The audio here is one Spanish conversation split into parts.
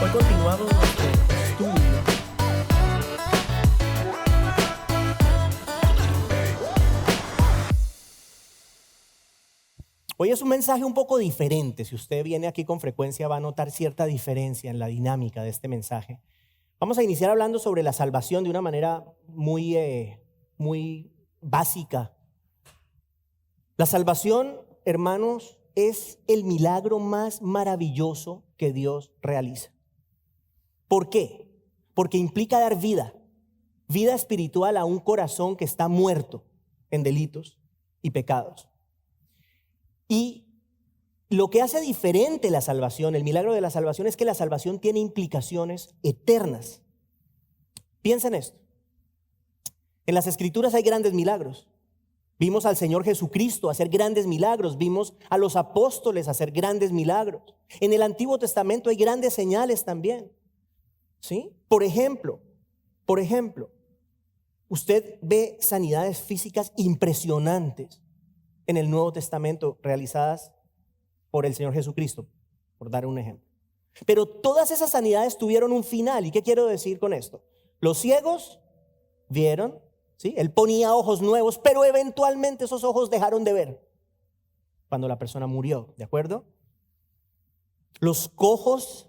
Hoy continuamos nuestro estudio Hoy es un mensaje un poco diferente. Si usted viene aquí con frecuencia va a notar cierta diferencia en la dinámica de este mensaje. Vamos a iniciar hablando sobre la salvación de una manera muy básica. La salvación, hermanos, es el milagro más maravilloso que Dios realiza. ¿Por qué? Porque implica dar vida espiritual a un corazón que está muerto en delitos y pecados. Y lo que hace diferente la salvación, el milagro de la salvación, es que la salvación tiene implicaciones eternas. Piensa en esto. En las Escrituras hay grandes milagros. Vimos al Señor Jesucristo hacer grandes milagros. Vimos a los apóstoles hacer grandes milagros. En el Antiguo Testamento hay grandes señales también. ¿Sí? Por ejemplo, usted ve sanidades físicas impresionantes en el Nuevo Testamento realizadas por el Señor Jesucristo, por dar un ejemplo. Pero todas esas sanidades tuvieron un final. ¿Y qué quiero decir con esto? Los ciegos vieron, ¿sí? Él ponía ojos nuevos, pero eventualmente esos ojos dejaron de ver cuando la persona murió, ¿de acuerdo? Los cojos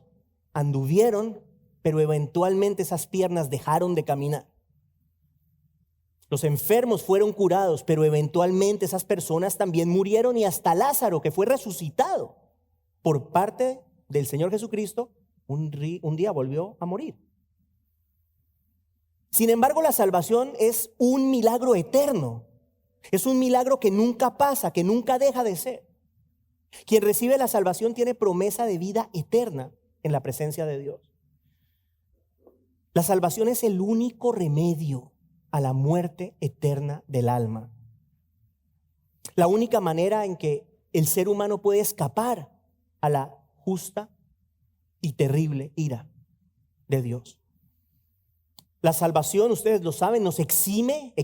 anduvieron, pero eventualmente esas piernas dejaron de caminar. Los enfermos fueron curados, pero eventualmente esas personas también murieron, y hasta Lázaro, que fue resucitado por parte del Señor Jesucristo, un día volvió a morir. Sin embargo, la salvación es un milagro eterno. Es un milagro que nunca pasa, que nunca deja de ser. Quien recibe la salvación tiene promesa de vida eterna en la presencia de Dios. La salvación es el único remedio a la muerte eterna del alma. La única manera en que el ser humano puede escapar a la justa y terrible ira de Dios. La salvación, ustedes lo saben, nos exime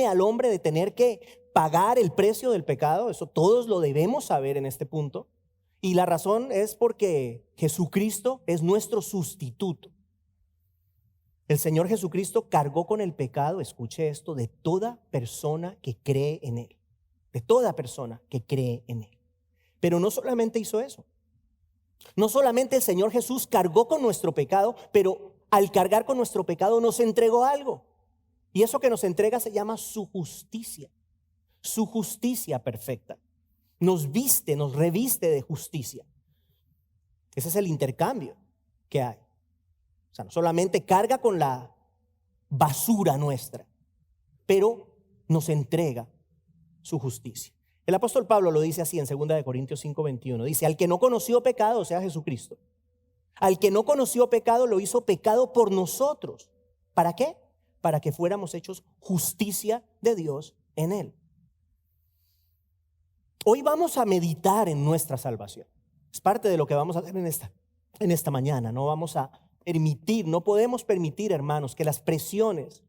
al hombre de tener que pagar el precio del pecado. Eso todos lo debemos saber en este punto. Y la razón es porque Jesucristo es nuestro sustituto. El Señor Jesucristo cargó con el pecado, escuche esto, de toda persona que cree en Él. De toda persona que cree en Él. Pero no solamente hizo eso. No solamente el Señor Jesús cargó con nuestro pecado, pero al cargar con nuestro pecado nos entregó algo. Y eso que nos entrega se llama su justicia. Su justicia perfecta. Nos viste, nos reviste de justicia. Ese es el intercambio que hay. O sea, no solamente carga con la basura nuestra, pero nos entrega su justicia. El apóstol Pablo lo dice así en 2 Corintios 5:21. Dice, al que no conoció pecado, o sea, Jesucristo. Al que no conoció pecado, lo hizo pecado por nosotros. ¿Para qué? Para que fuéramos hechos justicia de Dios en Él. Hoy vamos a meditar en nuestra salvación. Es parte de lo que vamos a hacer en esta mañana. No vamos a no podemos permitir, hermanos, que las presiones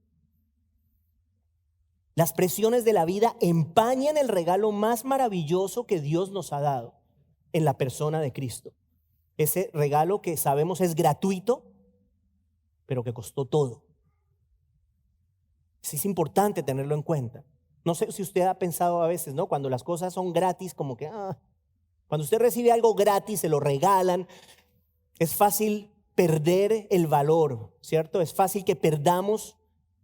de la vida empañen el regalo más maravilloso que Dios nos ha dado en la persona de Cristo. Ese regalo que sabemos es gratuito, pero que costó todo. Sí, es importante tenerlo en cuenta. No sé si usted ha pensado a veces, ¿no? Cuando las cosas son gratis, como que, cuando usted recibe algo gratis, se lo regalan, es fácil perder el valor, ¿cierto? Es fácil que perdamos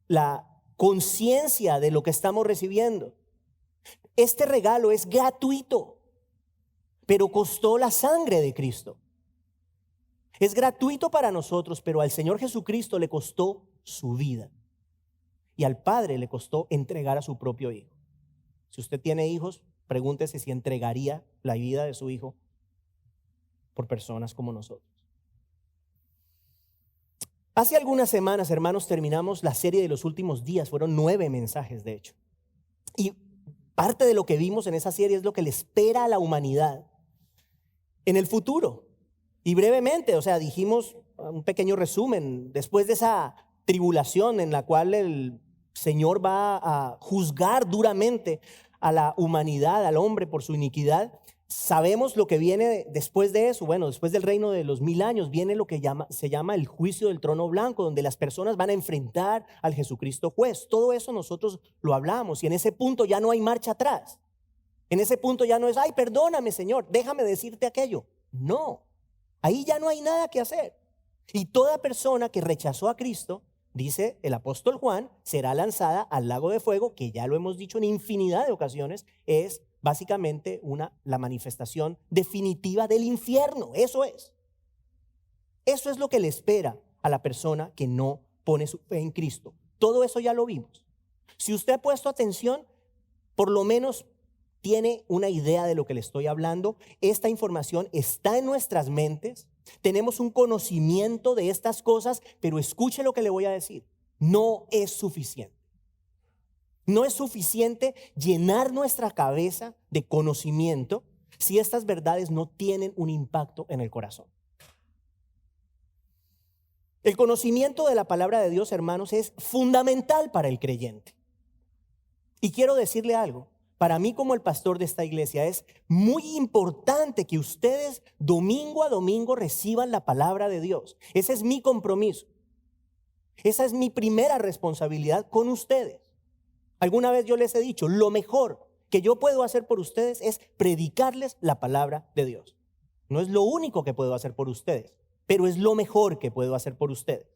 la conciencia de lo que estamos recibiendo. Este regalo es gratuito, pero costó la sangre de Cristo. Es gratuito para nosotros, pero al Señor Jesucristo le costó su vida. Y al Padre le costó entregar a su propio Hijo. Si usted tiene hijos, pregúntese si entregaría la vida de su hijo por personas como nosotros. Hace algunas semanas, hermanos, terminamos la serie de los últimos días. Fueron 9 mensajes, de hecho. Y parte de lo que vimos en esa serie es lo que le espera a la humanidad en el futuro. Y brevemente, dijimos un pequeño resumen. Después de esa tribulación en la cual el Señor va a juzgar duramente a la humanidad, al hombre por su iniquidad, Sabemos lo que viene después de eso. Bueno, después del reino de los 1000 años viene lo que se llama el juicio del trono blanco, donde las personas van a enfrentar al Jesucristo juez. Todo eso nosotros lo hablamos y en ese punto ya no hay marcha atrás. En ese punto ya no es, ay, perdóname, Señor, déjame decirte aquello. No, ahí ya no hay nada que hacer. Y toda persona que rechazó a Cristo, dice el apóstol Juan, será lanzada al lago de fuego, que ya lo hemos dicho en infinidad de ocasiones, es básicamente la manifestación definitiva del infierno. Eso es. Eso es lo que le espera a la persona que no pone su fe en Cristo. Todo eso ya lo vimos. Si usted ha puesto atención, por lo menos tiene una idea de lo que le estoy hablando. Esta información está en nuestras mentes. Tenemos un conocimiento de estas cosas, pero escuche lo que le voy a decir. No es suficiente. No es suficiente llenar nuestra cabeza de conocimiento si estas verdades no tienen un impacto en el corazón. El conocimiento de la palabra de Dios, hermanos, es fundamental para el creyente. Y quiero decirle algo. Para mí como el pastor de esta iglesia es muy importante que ustedes domingo a domingo reciban la palabra de Dios. Ese es mi compromiso. Esa es mi primera responsabilidad con ustedes. Alguna vez yo les he dicho, lo mejor que yo puedo hacer por ustedes es predicarles la palabra de Dios. No es lo único que puedo hacer por ustedes, pero es lo mejor que puedo hacer por ustedes.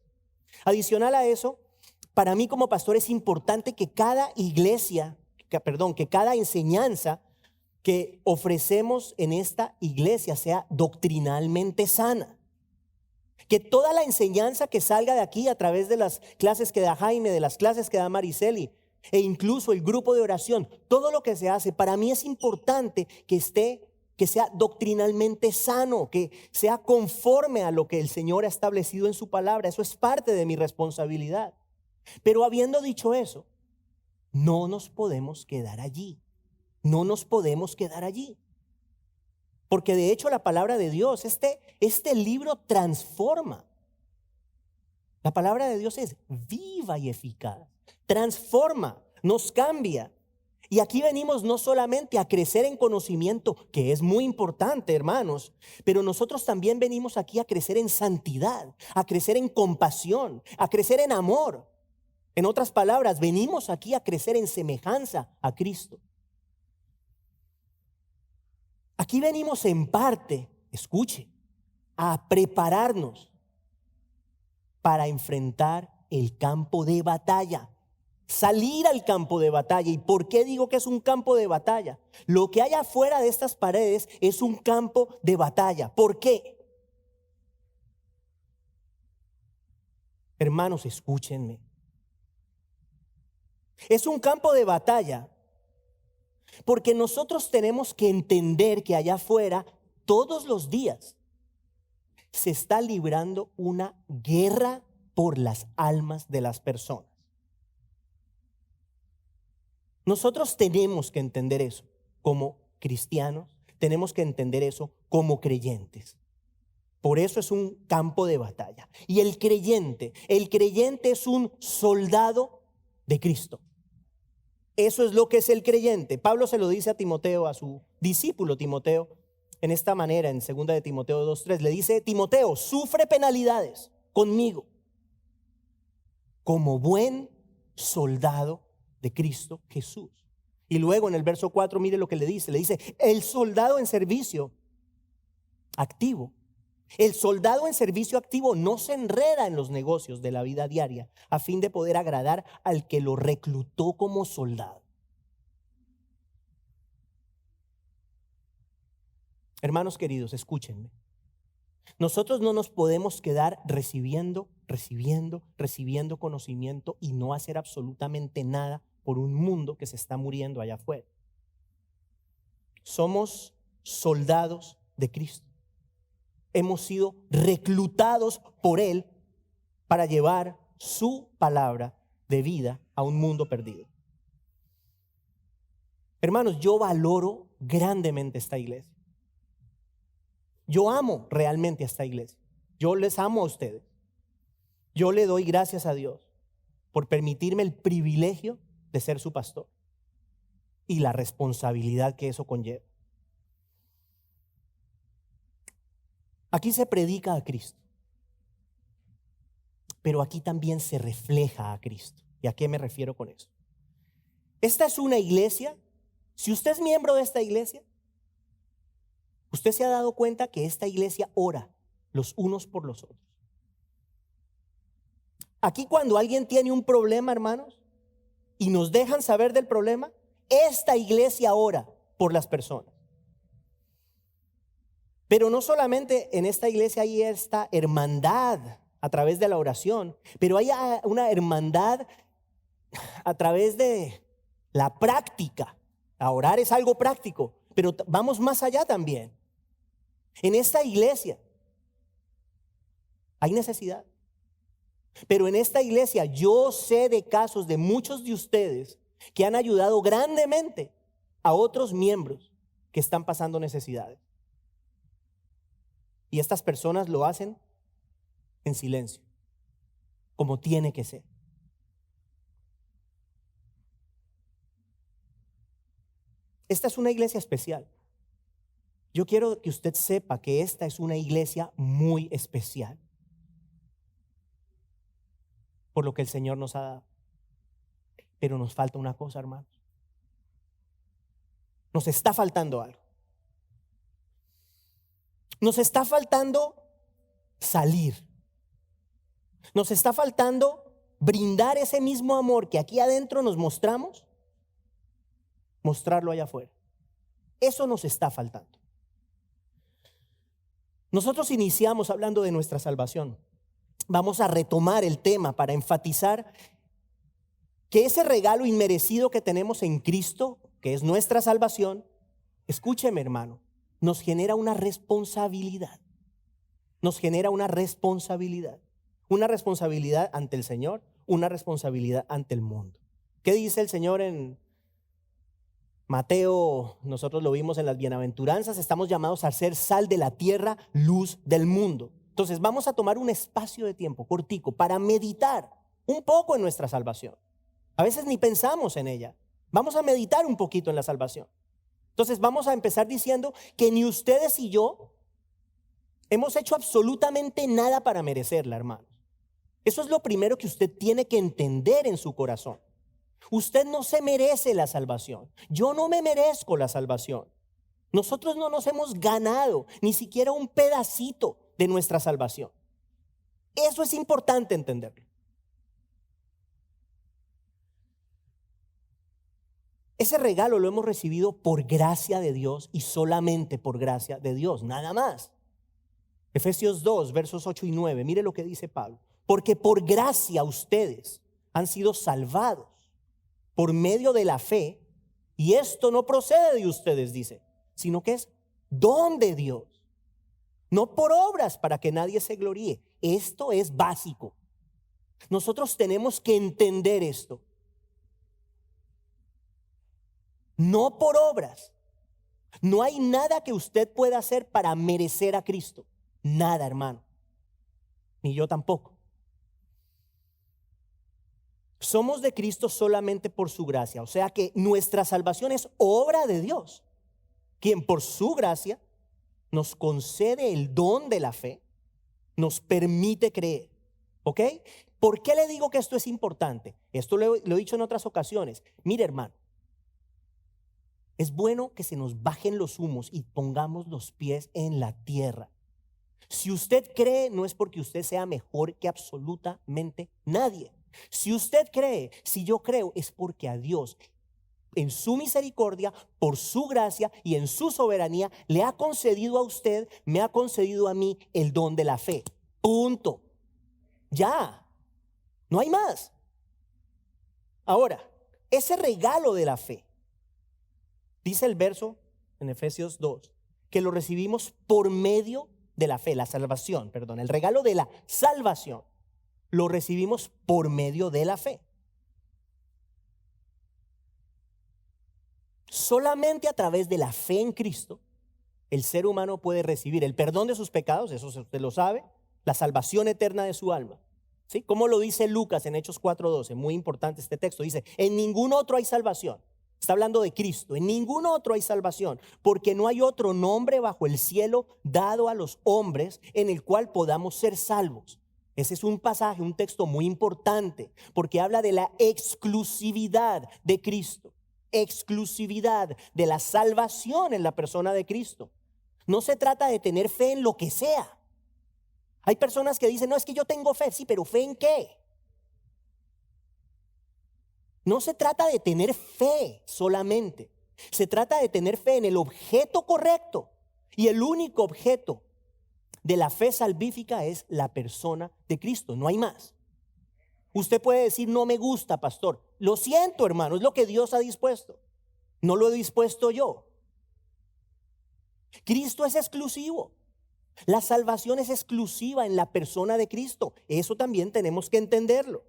Adicional a eso, para mí como pastor es importante que cada que cada enseñanza que ofrecemos en esta iglesia sea doctrinalmente sana. Que toda la enseñanza que salga de aquí a través de las clases que da Jaime, de las clases que da Mariceli, e incluso el grupo de oración, todo lo que se hace, para mí es importante que sea doctrinalmente sano, que sea conforme a lo que el Señor ha establecido en su palabra. Eso es parte de mi responsabilidad. Pero habiendo dicho eso, no nos podemos quedar allí. No nos podemos quedar allí. Porque de hecho la palabra de Dios, este libro transforma. La palabra de Dios es viva y eficaz. Transforma, nos cambia. Y aquí venimos no solamente a crecer en conocimiento, que es muy importante, hermanos, pero nosotros también venimos aquí a crecer en santidad, a crecer en compasión, a crecer en amor. En otras palabras, venimos aquí a crecer en semejanza a Cristo. Aquí venimos en parte, escuche, a prepararnos para enfrentar el campo de batalla. Salir al campo de batalla. ¿Y por qué digo que es un campo de batalla? Lo que hay afuera de estas paredes es un campo de batalla. ¿Por qué? Hermanos, escúchenme. Es un campo de batalla porque nosotros tenemos que entender que allá afuera todos los días se está librando una guerra por las almas de las personas. Nosotros tenemos que entender eso como cristianos, tenemos que entender eso como creyentes. Por eso es un campo de batalla. Y el creyente es un soldado de Cristo. Eso es lo que es el creyente. Pablo se lo dice a Timoteo, a su discípulo Timoteo, en esta manera, en 2 de Timoteo 2:3. Le dice, Timoteo, sufre penalidades conmigo como buen soldado de Cristo Jesús. Y luego en el verso 4, mire lo que le dice. Le dice, el soldado en servicio activo. El soldado en servicio activo no se enreda en los negocios de la vida diaria a fin de poder agradar al que lo reclutó como soldado. Hermanos queridos, escúchenme. Nosotros no nos podemos quedar recibiendo conocimiento y no hacer absolutamente nada por un mundo que se está muriendo allá afuera. Somos soldados de Cristo. Hemos sido reclutados por Él para llevar su palabra de vida a un mundo perdido. Hermanos, yo valoro grandemente esta iglesia. Yo amo realmente a esta iglesia. Yo les amo a ustedes. Yo le doy gracias a Dios por permitirme el privilegio de ser su pastor y la responsabilidad que eso conlleva. Aquí se predica a Cristo, pero aquí también se refleja a Cristo. ¿Y a qué me refiero con eso? Esta es una iglesia. Si usted es miembro de esta iglesia, usted se ha dado cuenta que esta iglesia ora los unos por los otros. Aquí cuando alguien tiene un problema, hermanos, y nos dejan saber del problema, esta iglesia ora por las personas. Pero no solamente en esta iglesia hay esta hermandad a través de la oración, pero hay una hermandad a través de la práctica. A orar es algo práctico, pero vamos más allá también. En esta iglesia hay necesidad. Pero en esta iglesia yo sé de casos de muchos de ustedes que han ayudado grandemente a otros miembros que están pasando necesidades. Y estas personas lo hacen en silencio, como tiene que ser. Esta es una iglesia especial. Yo quiero que usted sepa que esta es una iglesia muy especial por lo que el Señor nos ha dado. Pero nos falta una cosa, hermanos. Nos está faltando algo. Nos está faltando salir. Nos está faltando brindar ese mismo amor que aquí adentro nos mostramos, mostrarlo allá afuera. Eso nos está faltando. Nosotros iniciamos hablando de nuestra salvación. Vamos a retomar el tema para enfatizar que ese regalo inmerecido que tenemos en Cristo, que es nuestra salvación, escúcheme, hermano, nos genera una responsabilidad. Nos genera una responsabilidad. Una responsabilidad ante el Señor, una responsabilidad ante el mundo. ¿Qué dice el Señor en Mateo? Nosotros lo vimos en las bienaventuranzas. Estamos llamados a ser sal de la tierra, luz del mundo. Entonces vamos a tomar un espacio de tiempo cortico para meditar un poco en nuestra salvación. A veces ni pensamos en ella. Vamos a meditar un poquito en la salvación. Entonces vamos a empezar diciendo que ni ustedes y yo hemos hecho absolutamente nada para merecerla, hermanos. Eso es lo primero que usted tiene que entender en su corazón. Usted no se merece la salvación. Yo no me merezco la salvación. Nosotros no nos hemos ganado ni siquiera un pedacito de nuestra salvación. Eso es importante entenderlo. Ese regalo lo hemos recibido por gracia de Dios y solamente por gracia de Dios, nada más. Efesios 2, versos 8 y 9, mire lo que dice Pablo. Porque por gracia ustedes han sido salvados por medio de la fe, y esto no procede de ustedes, dice, sino que es don de Dios, no por obras para que nadie se gloríe. Esto es básico. Nosotros tenemos que entender esto. No por obras. No hay nada que usted pueda hacer para merecer a Cristo. Nada, hermano. Ni yo tampoco. Somos de Cristo solamente por su gracia. O sea que nuestra salvación es obra de Dios, quien por su gracia nos concede el don de la fe, nos permite creer. ¿Ok? ¿Por qué le digo que esto es importante? Esto lo he dicho en otras ocasiones. Mire, hermano, es bueno que se nos bajen los humos y pongamos los pies en la tierra. Si usted cree, no es porque usted sea mejor que absolutamente nadie. Si usted cree, si yo creo, es porque a Dios, en su misericordia, por su gracia y en su soberanía, le ha concedido a usted, me ha concedido a mí el don de la fe. Punto. Ya. No hay más. Ahora, ese regalo de la fe, dice el verso en Efesios 2, que lo recibimos por medio de la fe, la salvación, perdón, el regalo de la salvación lo recibimos por medio de la fe. Solamente a través de la fe en Cristo el ser humano puede recibir el perdón de sus pecados, eso usted lo sabe, la salvación eterna de su alma. ¿Sí? Como lo dice Lucas en Hechos 4:12, muy importante este texto, dice, en ningún otro hay salvación. Está hablando de Cristo. En ningún otro hay salvación, porque no hay otro nombre bajo el cielo dado a los hombres en el cual podamos ser salvos. Ese es un pasaje, un texto muy importante, porque habla de la exclusividad de Cristo, exclusividad de la salvación en la persona de Cristo. No se trata de tener fe en lo que sea. Hay personas que dicen, no, es que yo tengo fe, sí, pero ¿fe en qué? No se trata de tener fe solamente. Se trata de tener fe en el objeto correcto. Y el único objeto de la fe salvífica es la persona de Cristo. No hay más. Usted puede decir, no me gusta, pastor. Lo siento, hermano, es lo que Dios ha dispuesto. No lo he dispuesto yo. Cristo es exclusivo. La salvación es exclusiva en la persona de Cristo. Eso también tenemos que entenderlo.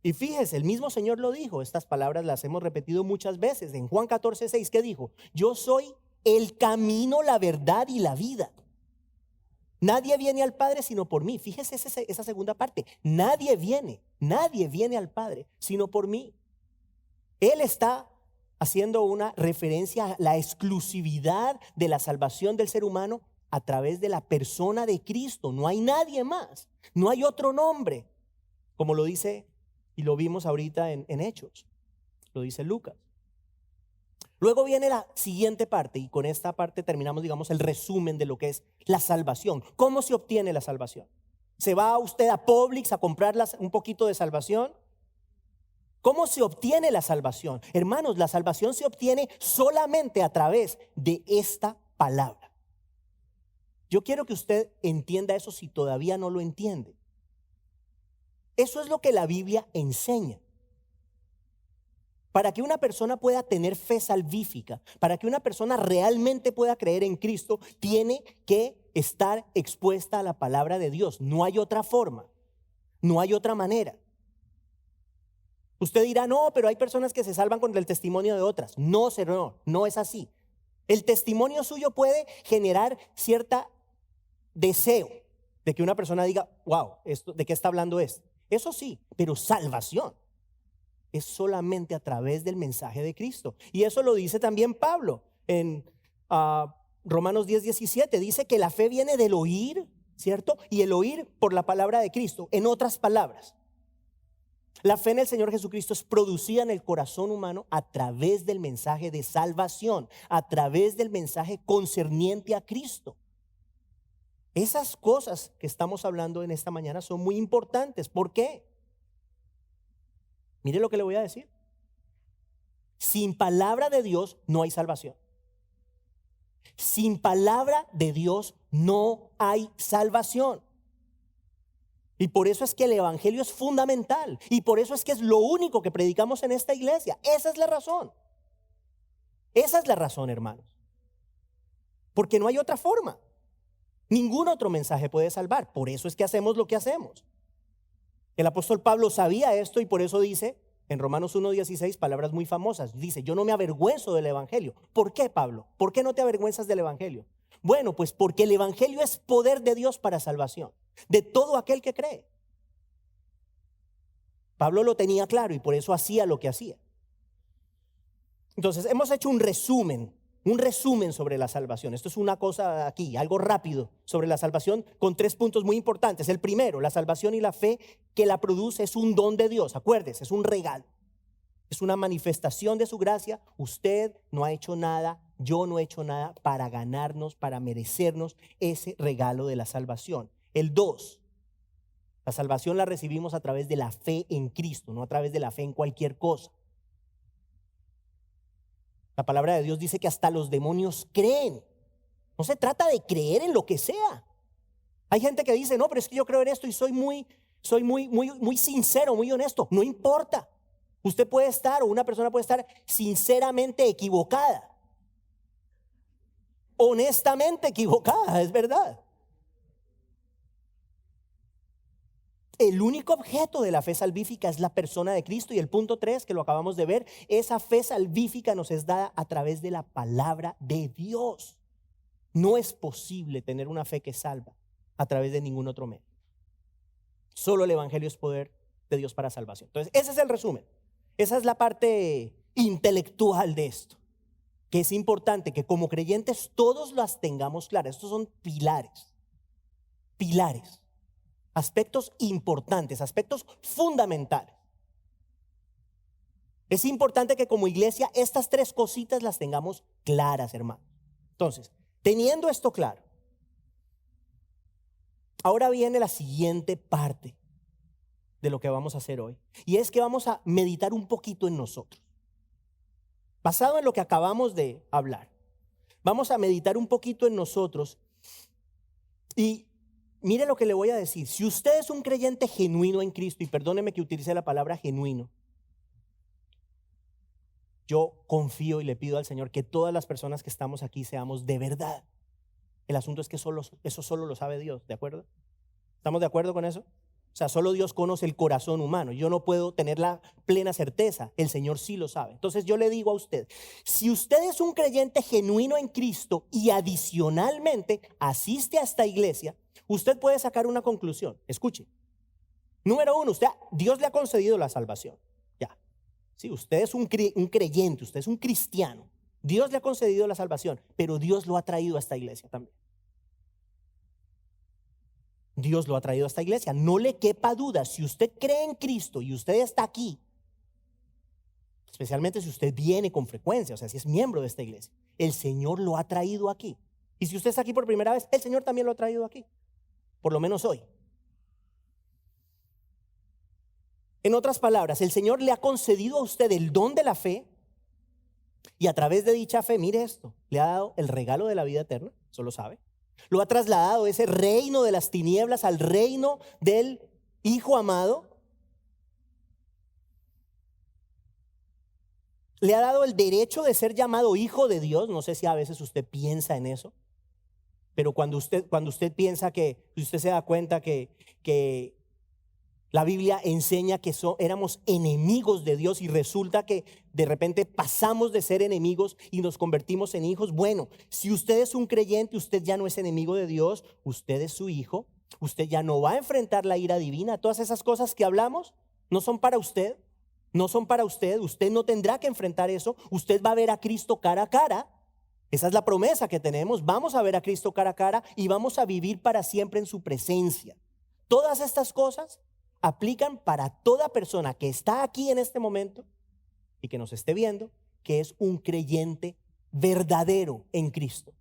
Y fíjese, el mismo Señor lo dijo. Estas palabras las hemos repetido muchas veces. En Juan 14:6, ¿qué dijo? Yo soy el camino, la verdad y la vida. Nadie viene al Padre sino por mí. Fíjese esa segunda parte. Nadie viene al Padre sino por mí. Él está haciendo una referencia a la exclusividad de la salvación del ser humano a través de la persona de Cristo. No hay nadie más. No hay otro nombre. Como lo dice y lo vimos ahorita en Hechos. Lo dice Lucas. Luego viene la siguiente parte y con esta parte terminamos, digamos, el resumen de lo que es la salvación. ¿Cómo se obtiene la salvación? ¿Se va usted a Publix a comprar un poquito de salvación? ¿Cómo se obtiene la salvación? Hermanos, la salvación se obtiene solamente a través de esta palabra. Yo quiero que usted entienda eso si todavía no lo entiende. Eso es lo que la Biblia enseña. Para que una persona pueda tener fe salvífica, para que una persona realmente pueda creer en Cristo, tiene que estar expuesta a la palabra de Dios. No hay otra forma, no hay otra manera. Usted dirá, no, pero hay personas que se salvan con el testimonio de otras. No, señor, no es así. El testimonio suyo puede generar cierta deseo de que una persona diga, wow, ¿de qué está hablando esto? Eso sí, pero salvación es solamente a través del mensaje de Cristo. Y eso lo dice también Pablo en Romanos 10:17. Dice que la fe viene del oír, ¿cierto? Y el oír por la palabra de Cristo. En otras palabras, la fe en el Señor Jesucristo es producida en el corazón humano a través del mensaje de salvación, a través del mensaje concerniente a Cristo. Esas cosas que estamos hablando en esta mañana son muy importantes. ¿Por qué? Mire lo que le voy a decir. Sin palabra de Dios no hay salvación. Sin palabra de Dios no hay salvación. Y por eso es que el evangelio es fundamental. Y por eso es que es lo único que predicamos en esta iglesia. Esa es la razón. Esa es la razón, hermanos. Porque no hay otra forma. Ningún otro mensaje puede salvar. Por eso es que hacemos lo que hacemos. El apóstol Pablo sabía esto y por eso dice en Romanos 1:16 palabras muy famosas. Dice, yo no me avergüenzo del evangelio. ¿Por qué, Pablo? ¿Por qué no te avergüenzas del evangelio? Bueno, pues porque el evangelio es poder de Dios para salvación de todo aquel que cree. Pablo lo tenía claro y por eso hacía lo que hacía. Entonces, hemos hecho un resumen sobre la salvación. Esto es una cosa aquí, algo rápido sobre la salvación con 3 puntos muy importantes. El primero, la salvación y la fe que la produce es un don de Dios. Acuérdese, es un regalo. Es una manifestación de su gracia. Usted no ha hecho nada, yo no he hecho nada para ganarnos, para merecernos ese regalo de la salvación. El 2, la salvación la recibimos a través de la fe en Cristo, no a través de la fe en cualquier cosa. La palabra de Dios dice que hasta los demonios creen. No se trata de creer en lo que sea. Hay gente que dice, no, pero es que yo creo en esto y soy muy sincero, muy honesto. No importa. Usted puede estar, o una persona puede estar sinceramente equivocada. Honestamente equivocada, es verdad. El único objeto de la fe salvífica es la persona de Cristo. Y el punto 3, que lo acabamos de ver, esa fe salvífica nos es dada a través de la palabra de Dios. No es posible tener una fe que salva a través de ningún otro medio. Solo el evangelio es poder de Dios para salvación. Entonces, ese es el resumen. Esa es la parte intelectual de esto, que es importante que como creyentes todos las tengamos claras. Estos son pilares, aspectos importantes, aspectos fundamentales. Es importante que como iglesia estas tres cositas las tengamos claras, hermano. Entonces, teniendo esto claro, ahora viene la siguiente parte de lo que vamos a hacer hoy. Y es que vamos a meditar un poquito en nosotros. Basado en lo que acabamos de hablar, vamos a meditar un poquito en nosotros. Y mire lo que le voy a decir. Si usted es un creyente genuino en Cristo, y perdóneme que utilice la palabra genuino, yo confío y le pido al Señor que todas las personas que estamos aquí seamos de verdad. El asunto es que eso solo lo sabe Dios, ¿de acuerdo? ¿Estamos de acuerdo con eso? O sea, solo Dios conoce el corazón humano. Yo no puedo tener la plena certeza. El Señor sí lo sabe. Entonces yo le digo a usted, si usted es un creyente genuino en Cristo y adicionalmente asiste a esta iglesia, usted puede sacar una conclusión. Escuche. Número uno, Dios le ha concedido la salvación. Ya. Sí, usted es un creyente, usted es un cristiano. Dios le ha concedido la salvación, pero Dios lo ha traído a esta iglesia también. Dios lo ha traído a esta iglesia. No le quepa duda, si usted cree en Cristo y usted está aquí, especialmente si usted viene con frecuencia, o sea, si es miembro de esta iglesia, el Señor lo ha traído aquí. Y si usted está aquí por primera vez, el Señor también lo ha traído aquí, por lo menos hoy. En otras palabras, el Señor le ha concedido a usted el don de la fe y a través de dicha fe, mire esto, le ha dado el regalo de la vida eterna, eso lo sabe. Lo ha trasladado de ese reino de las tinieblas al reino del Hijo amado. Le ha dado el derecho de ser llamado hijo de Dios. No sé si a veces usted piensa en eso, pero cuando usted piensa usted se da cuenta que la Biblia enseña que éramos enemigos de Dios y resulta que de repente pasamos de ser enemigos y nos convertimos en hijos. Bueno, si usted es un creyente, usted ya no es enemigo de Dios, usted es su hijo, usted ya no va a enfrentar la ira divina. Todas esas cosas que hablamos no son para usted, no son para usted no tendrá que enfrentar eso, usted va a ver a Cristo cara a cara. Esa es la promesa que tenemos, vamos a ver a Cristo cara a cara y vamos a vivir para siempre en su presencia. Todas estas cosas aplican para toda persona que está aquí en este momento y que nos esté viendo, que es un creyente verdadero en Cristo.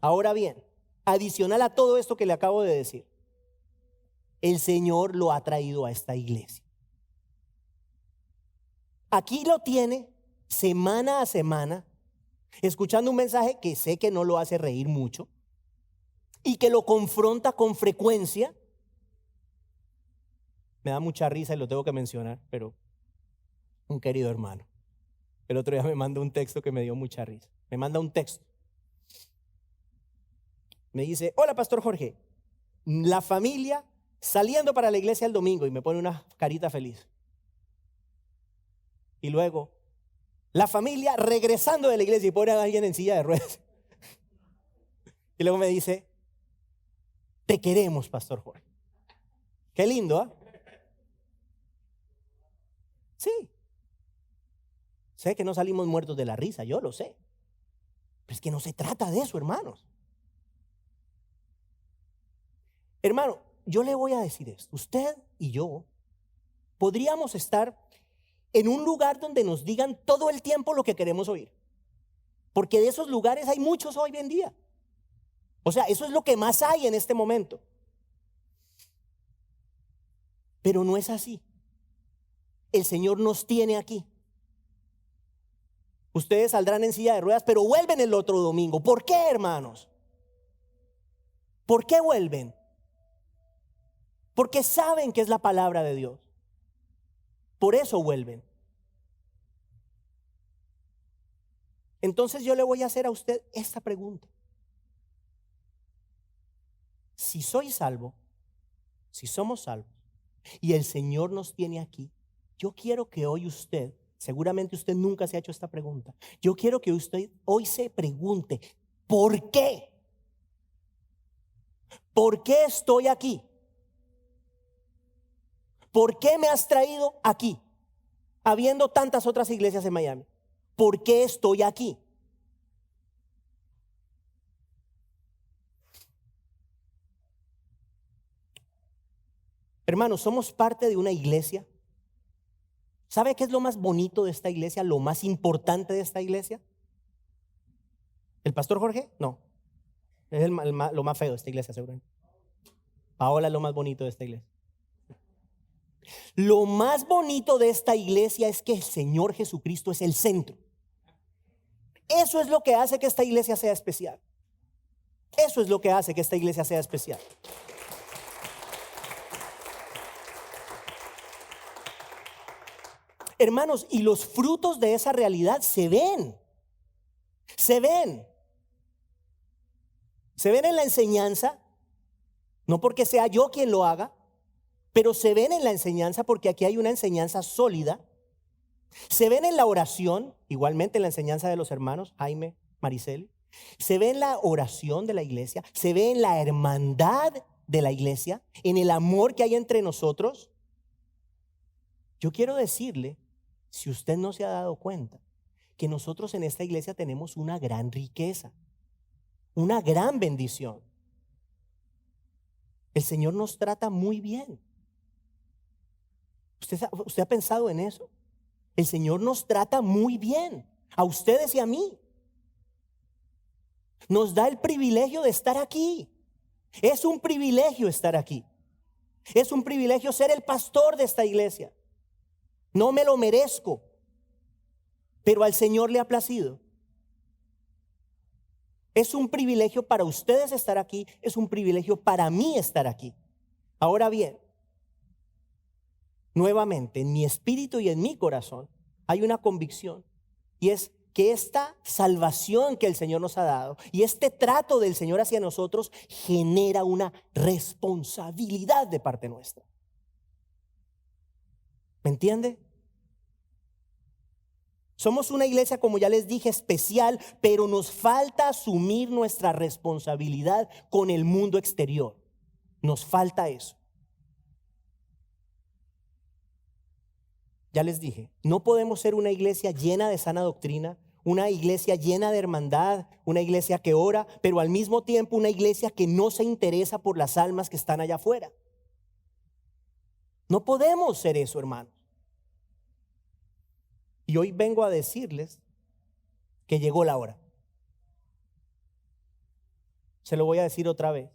Ahora bien, adicional a todo esto que le acabo de decir, el Señor lo ha traído a esta iglesia. Aquí lo tiene semana a semana, escuchando un mensaje que sé que no lo hace reír mucho y que lo confronta con frecuencia. Me da mucha risa y lo tengo que mencionar, pero un querido hermano, el otro día me mandó un texto que me dio mucha risa. Me manda un texto. Me dice, hola Pastor Jorge, la familia saliendo para la iglesia el domingo, y me pone una carita feliz. Y luego, la familia regresando de la iglesia y pone a alguien en silla de ruedas. Y luego me dice, te queremos, Pastor Jorge. Qué lindo, ¿ah? Sí. Sé que no salimos muertos de la risa, yo lo sé. Pero es que no se trata de eso, hermanos. Hermano, yo le voy a decir esto. Usted y yo podríamos estar en un lugar donde nos digan todo el tiempo lo que queremos oír. Porque de esos lugares hay muchos hoy en día. O sea, eso es lo que más hay en este momento. Pero no es así. El Señor nos tiene aquí. Ustedes saldrán en silla de ruedas, pero vuelven el otro domingo. ¿Por qué, hermanos? ¿Por qué vuelven? Porque saben que es la palabra de Dios. Por eso vuelven. Entonces yo le voy a hacer a usted esta pregunta. Si soy salvo, si somos salvos y el Señor nos tiene aquí, yo quiero que hoy usted, seguramente usted nunca se ha hecho esta pregunta, yo quiero que usted hoy se pregunte, ¿por qué? ¿Por qué estoy aquí? ¿Por qué me has traído aquí? habiendo tantas otras iglesias en Miami? ¿Por qué estoy aquí? Hermanos, somos parte de una iglesia. ¿Sabe qué es lo más bonito de esta iglesia? Lo más importante de esta iglesia. ¿El pastor Jorge? No. Es lo más feo de esta iglesia, seguramente. Paola es lo más bonito de esta iglesia. Lo más bonito de esta iglesia es que el Señor Jesucristo es el centro. Eso es lo que hace que esta iglesia sea especial. Eso es lo que hace que esta iglesia sea especial. Hermanos, y los frutos de esa realidad se ven. Se ven. Se ven en la enseñanza, no porque sea yo quien lo haga, pero se ven en la enseñanza porque aquí hay una enseñanza sólida. Se ven en la oración, igualmente en la enseñanza de los hermanos Jaime, Maricel. Se ve en la oración de la iglesia, se ve en la hermandad de la iglesia, en el amor que hay entre nosotros. Yo quiero decirle, si usted no se ha dado cuenta, que nosotros en esta iglesia tenemos una gran riqueza, una gran bendición. El Señor nos trata muy bien. ¿Usted ha pensado en eso? El Señor nos trata muy bien, a ustedes y a mí. Nos da el privilegio de estar aquí. Es un privilegio estar aquí. Es un privilegio ser el pastor de esta iglesia. No me lo merezco, pero al Señor le ha placido. Es un privilegio para ustedes estar aquí, es un privilegio para mí estar aquí. Ahora bien, nuevamente, en mi espíritu y en mi corazón hay una convicción, y es que esta salvación que el Señor nos ha dado y este trato del Señor hacia nosotros genera una responsabilidad de parte nuestra. ¿Me entiende? Somos una iglesia, como ya les dije, especial, pero nos falta asumir nuestra responsabilidad con el mundo exterior. Nos falta eso. Ya les dije, no podemos ser una iglesia llena de sana doctrina, una iglesia llena de hermandad, una iglesia que ora, pero al mismo tiempo una iglesia que no se interesa por las almas que están allá afuera. No podemos ser eso, hermanos. Y hoy vengo a decirles que llegó la hora. Se lo voy a decir otra vez.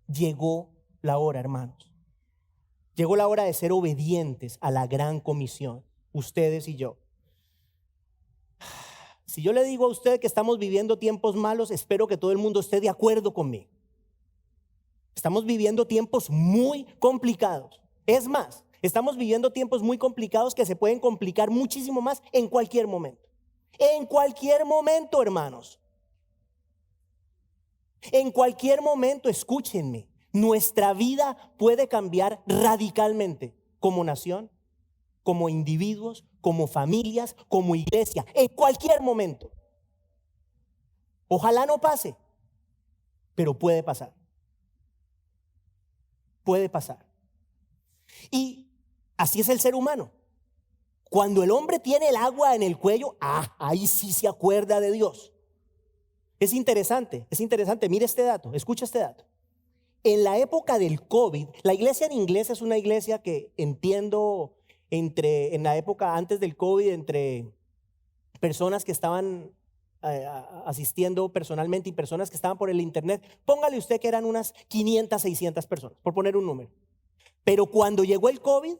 Llegó la hora, hermanos. Llegó la hora de ser obedientes a la gran comisión, ustedes y yo. Si yo le digo a usted que estamos viviendo tiempos malos, espero que todo el mundo esté de acuerdo conmigo. Estamos viviendo tiempos muy complicados. Es más, estamos viviendo tiempos muy complicados que se pueden complicar muchísimo más en cualquier momento. En cualquier momento, hermanos. En cualquier momento, escúchenme, nuestra vida puede cambiar radicalmente como nación, como individuos, como familias, como iglesia, en cualquier momento. Ojalá no pase, pero puede pasar. Puede pasar. Y así es el ser humano. Cuando el hombre tiene el agua en el cuello, ahí sí se acuerda de Dios. Es interesante. Mire este dato, escucha este dato. En la época del COVID, la iglesia en inglés es una iglesia que entiendo en la época antes del COVID, entre personas que estaban asistiendo personalmente y personas que estaban por el internet, póngale usted que eran unas 500, 600 personas, por poner un número. Pero cuando llegó el COVID,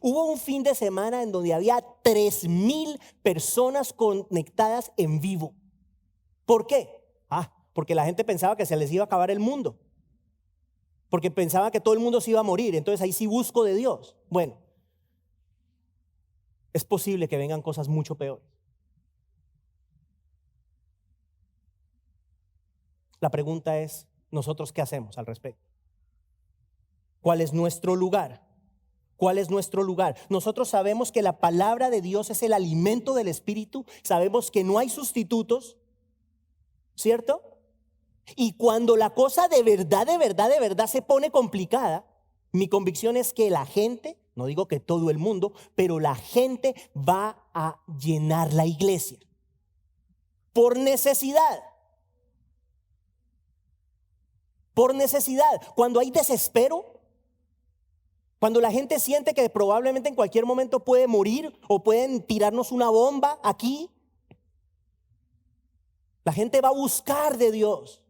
hubo un fin de semana en donde había 3,000 personas conectadas en vivo. ¿Por qué? Porque la gente pensaba que se les iba a acabar el mundo. Porque pensaba que todo el mundo se iba a morir. Entonces ahí sí busco de Dios. Bueno, es posible que vengan cosas mucho peores. La pregunta es, ¿nosotros qué hacemos al respecto? ¿Cuál es nuestro lugar? ¿Cuál es nuestro lugar? Nosotros sabemos que la palabra de Dios es el alimento del espíritu. Sabemos que no hay sustitutos, ¿cierto? Y cuando la cosa de verdad se pone complicada, mi convicción es que la gente no digo que todo el mundo, pero la gente va a llenar la iglesia por necesidad. Por necesidad. Cuando hay desespero, cuando la gente siente que probablemente en cualquier momento puede morir o pueden tirarnos una bomba aquí, la gente va a buscar de Dios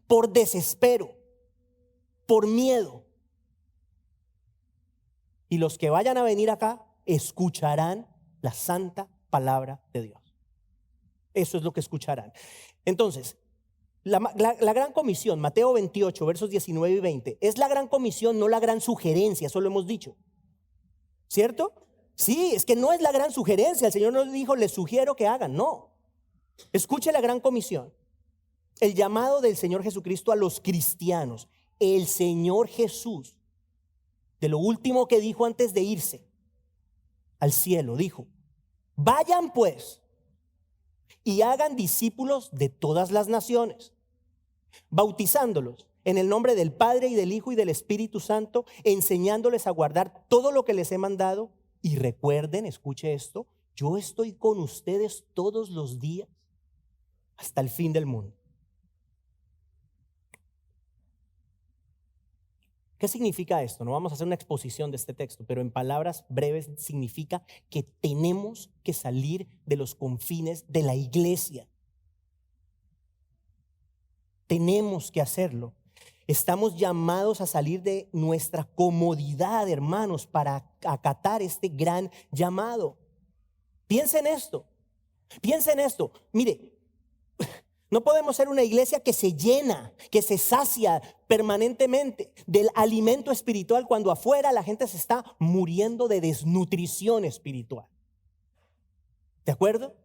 por desespero, por miedo. Y los que vayan a venir acá escucharán la santa palabra de Dios. Eso es lo que escucharán. Entonces, la gran comisión, Mateo 28, versos 19 y 20, es la gran comisión, no la gran sugerencia, eso lo hemos dicho. ¿Cierto? Sí, es que no es la gran sugerencia. El Señor nos dijo, les sugiero que hagan. No. Escuche la gran comisión. El llamado del Señor Jesucristo a los cristianos. El Señor Jesús, de lo último que dijo antes de irse al cielo, dijo: vayan pues y hagan discípulos de todas las naciones, bautizándolos en el nombre del Padre y del Hijo y del Espíritu Santo, enseñándoles a guardar todo lo que les he mandado. Y recuerden, escuche esto, yo estoy con ustedes todos los días hasta el fin del mundo. ¿Qué significa esto? No vamos a hacer una exposición de este texto, pero en palabras breves significa que tenemos que salir de los confines de la iglesia. Tenemos que hacerlo. Estamos llamados a salir de nuestra comodidad, hermanos, para acatar este gran llamado. Piensen esto. Piensen esto. Mire, no podemos ser una iglesia que se llena, que se sacia permanentemente del alimento espiritual cuando afuera la gente se está muriendo de desnutrición espiritual. ¿De acuerdo?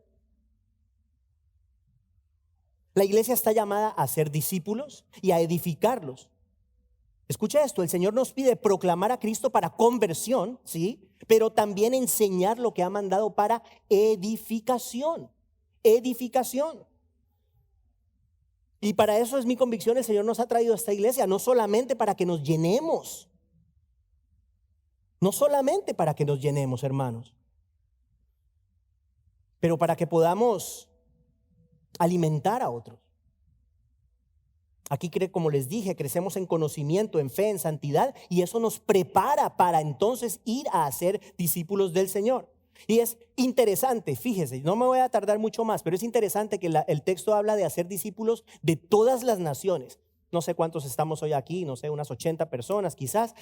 La iglesia está llamada a ser discípulos y a edificarlos. Escucha esto, el Señor nos pide proclamar a Cristo para conversión, ¿sí? Pero también enseñar lo que ha mandado para edificación. Edificación. Y para eso es mi convicción, el Señor nos ha traído a esta iglesia, no solamente para que nos llenemos. No solamente para que nos llenemos, hermanos, pero para que podamos alimentar a otros. Aquí, como les dije, crecemos en conocimiento, en fe, en santidad, y eso nos prepara para entonces ir a ser discípulos del Señor. Y es interesante, fíjese, no me voy a tardar mucho más, pero es interesante que el texto habla de hacer discípulos de todas las naciones. No sé cuántos estamos hoy aquí, no sé, unas 80 personas quizás.